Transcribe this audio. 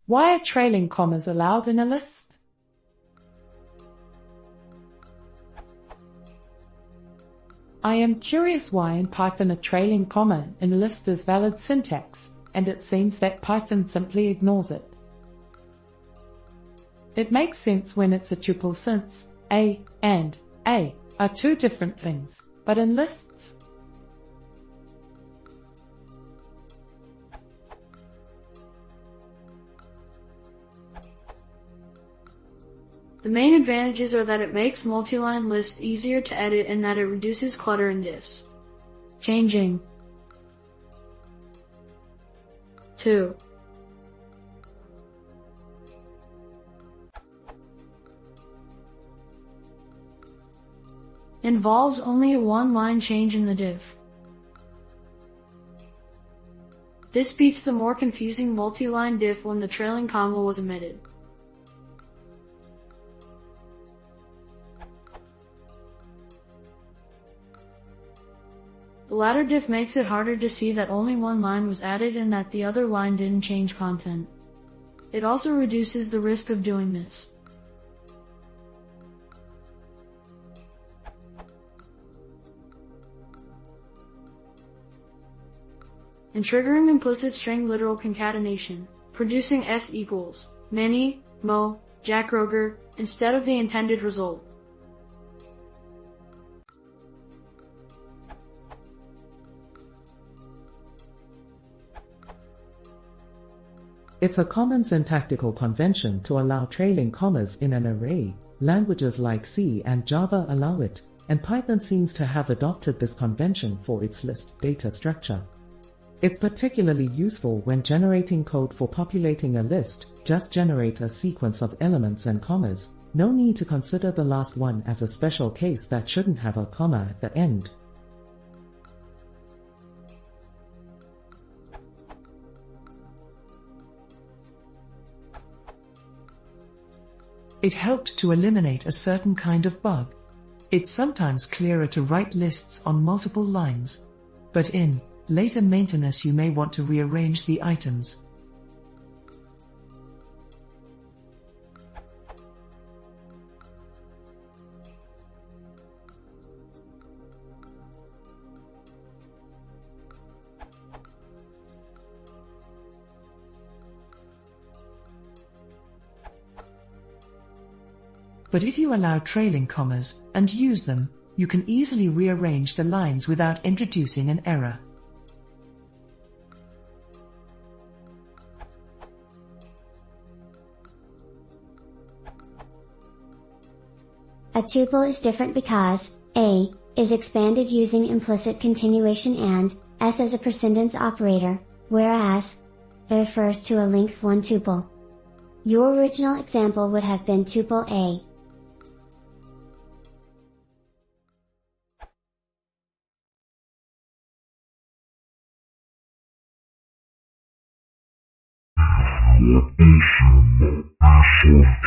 Why are trailing commas allowed in a list? I am curious why in Python a trailing comma in a list is valid syntax, and it seems that Python simply ignores it. It makes sense when it's a tuple since a and a are two different things, but in lists, the main advantages are that it makes multi-line lists easier to edit and that it reduces clutter in diffs. Changing to involves only a one-line change in the diff. This beats the more confusing multi-line diff when the trailing comma was omitted. The latter diff makes it harder to see that only one line was added and that the other line didn't change content. It also reduces the risk of doing this. And triggering implicit string literal concatenation, producing s equals many, mo, Jack Roger, instead of the intended result. It's a common syntactical convention to allow trailing commas in an array. Languages like C and Java allow it, and Python seems to have adopted this convention for its list data structure. It's particularly useful when generating code for populating a list. Just generate a sequence of elements and commas. No need to consider the last one as a special case that shouldn't have a comma at the end. It helps to eliminate a certain kind of bug. It's sometimes clearer to write lists on multiple lines, but in later maintenance you may want to rearrange the items. But if you allow trailing commas and use them, you can easily rearrange the lines without introducing an error. A tuple is different because a is expanded using implicit continuation and s as a precedence operator, whereas refers to a length 1 tuple. Your original example would have been tuple a. What is your